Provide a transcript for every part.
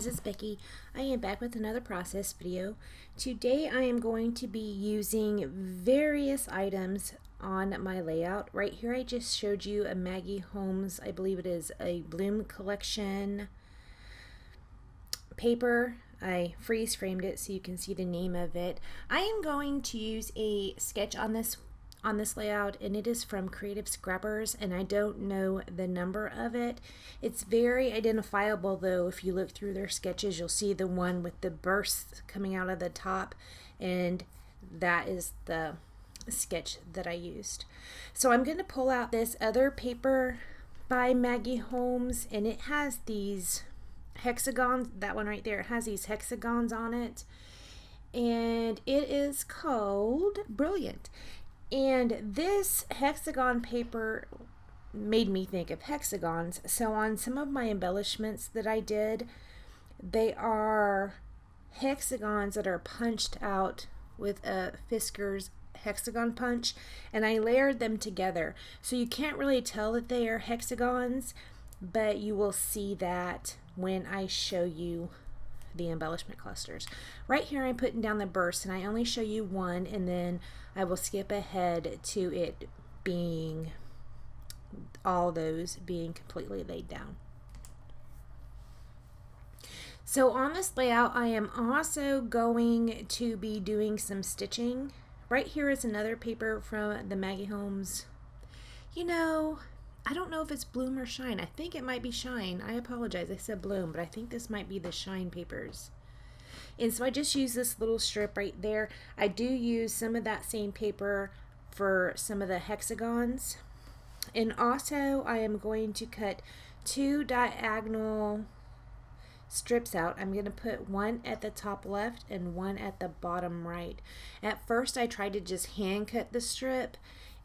is Becky. I am back with another process video. Today I am going to be using various items on my layout. Right here I just showed you a Maggie Holmes, I believe it is a Bloom Collection paper. I freeze framed it so you can see the name of it. I am going to use a sketch on this layout, and it is from Creative Scrappers, and I don't know the number of it. It's very identifiable though. If you look through their sketches, you'll see the one with the bursts coming out of the top, and that is the sketch that I used. So I'm going to pull out this other paper by Maggie Holmes, and it has these hexagons. That one right there has these hexagons on it, and it is called Brilliant. And this hexagon paper made me think of hexagons. So on some of my embellishments that I did, they are hexagons that are punched out with a Fisker's hexagon punch, and I layered them together. So you can't really tell that they are hexagons, but you will see that when I show you the embellishment clusters. Right here I'm putting down the burst, and I only show you one, and then I will skip ahead to it being all those being completely laid down. So on this layout I am also going to be doing some stitching. Right here is another paper from the Maggie Holmes. You know, I don't know if it's Bloom or Shine. I think it might be Shine. I apologize, I said Bloom, but I think this might be the Shine papers. And so I just use this little strip right there. I do use some of that same paper for some of the hexagons. And also I am going to cut two diagonal strips out. I'm going to put one at the top left and one at the bottom right. At first I tried to just hand cut the strip.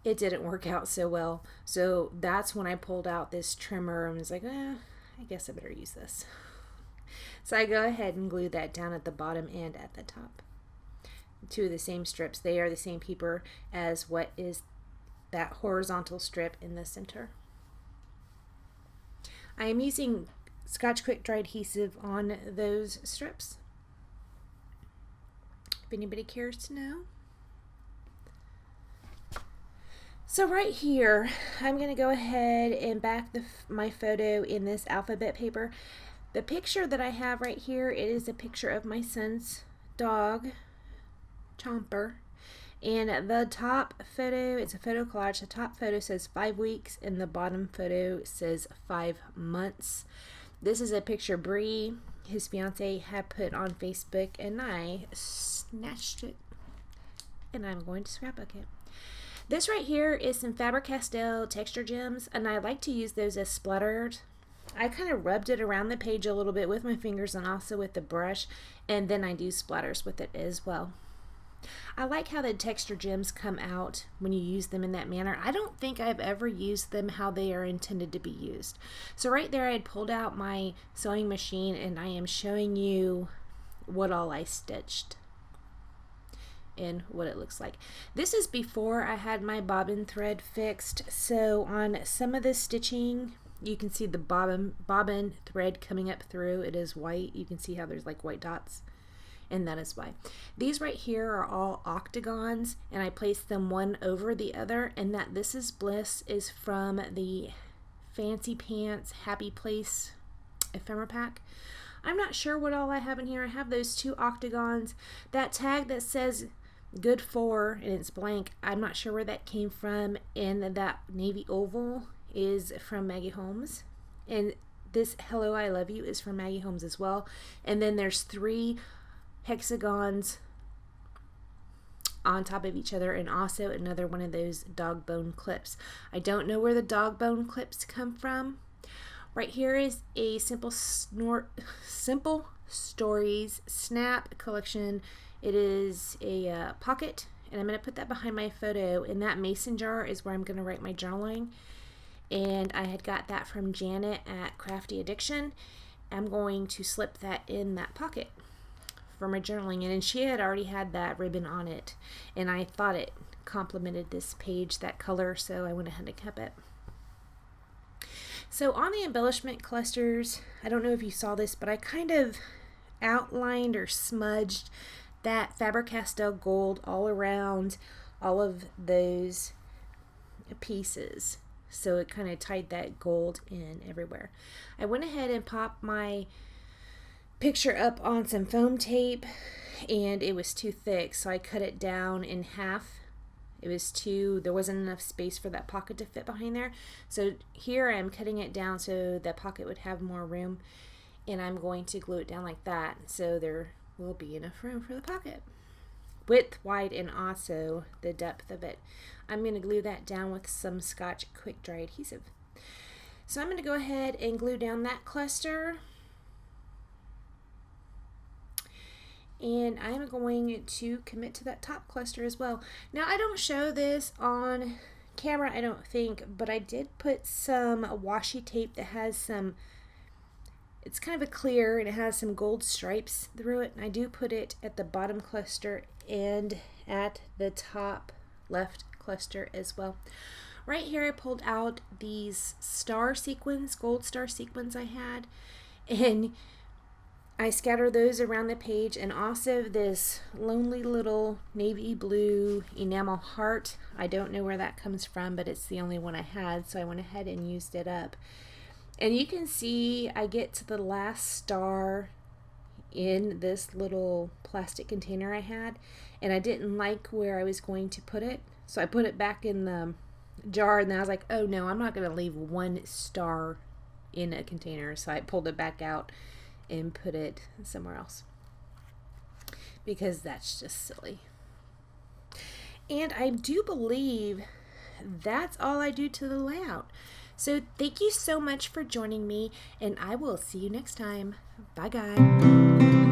It didn't work out so well. So that's when I pulled out this trimmer and was like, I guess I better use this. So I go ahead and glue that down at the bottom and at the top. Two of the same strips. They are the same paper as what is that horizontal strip in the center. I am using Scotch Quick Dry adhesive on those strips, if anybody cares to know. So right here, I'm going to go ahead and back my photo in this alphabet paper. The picture that I have right here, it is a picture of my son's dog, Chomper. And the top photo, it's a photo collage. The top photo says 5 weeks and the bottom photo says 5 months. This is a picture Bree, his fiance, had put on Facebook, and I snatched it and I'm going to scrapbook it. This right here is some Faber-Castell texture gems, and I like to use those as splatters. I kind of rubbed it around the page a little bit with my fingers and also with the brush, and then I do splatters with it as well. I like how the texture gems come out when you use them in that manner. I don't think I've ever used them how they are intended to be used. So right there I had pulled out my sewing machine, and I am showing you what all I stitched and what it looks like. This is before I had my bobbin thread fixed. So on some of the stitching you can see the bobbin thread coming up through. It is white. You can see how there's like white dots, and that is why. These right here are all octagons, and I placed them one over the other, and that This is Bliss is from the Fancy Pants Happy Place ephemera pack. I'm not sure what all I have in here. I have those two octagons. That tag that says good for, and it's blank, I'm not sure where that came from, and that navy oval is from Maggie Holmes, and this Hello I Love You is from Maggie Holmes as well. And then there's 3 hexagons on top of each other, and also another one of those dog bone clips. I don't know where the dog bone clips come from. Right here is a Simple Stories Snap collection. It is a pocket, and I'm going to put that behind my photo, and that mason jar is where I'm going to write my journaling. And I had got that from Janet at Crafty Addiction. I'm going to slip that in that pocket for my journaling, and she had already had that ribbon on it, and I thought it complemented this page, that color, so I went ahead and kept it. So on the embellishment clusters, I don't know if you saw this, but I kind of outlined or smudged that Faber-Castell gold all around all of those pieces. So it kind of tied that gold in everywhere. I went ahead and popped my picture up on some foam tape, and it was too thick, so I cut it down in half. There wasn't enough space for that pocket to fit behind there. So here I'm cutting it down so the pocket would have more room, and I'm going to glue it down like that so there will be enough room for the pocket. Width, wide, and also the depth of it. I'm going to glue that down with some Scotch quick dry adhesive. So I'm going to go ahead and glue down that cluster. And I'm going to commit to that top cluster as well. Now, I don't show this on camera, I don't think, but I did put some washi tape that has some, it's kind of a clear, and it has some gold stripes through it. And I do put it at the bottom cluster and at the top left cluster as well. Right here I pulled out these star sequins, gold star sequins I had, and I scatter those around the page, and also this lonely little navy blue enamel heart. I don't know where that comes from, but it's the only one I had, so I went ahead and used it up. And you can see I get to the last star in this little plastic container I had, and I didn't like where I was going to put it, so I put it back in the jar, and then I was like, oh no, I'm not going to leave one star in a container, so I pulled it back out and put it somewhere else because that's just silly. And I do believe that's all I do to the layout. So thank you so much for joining me, and I will see you next time. Bye guys.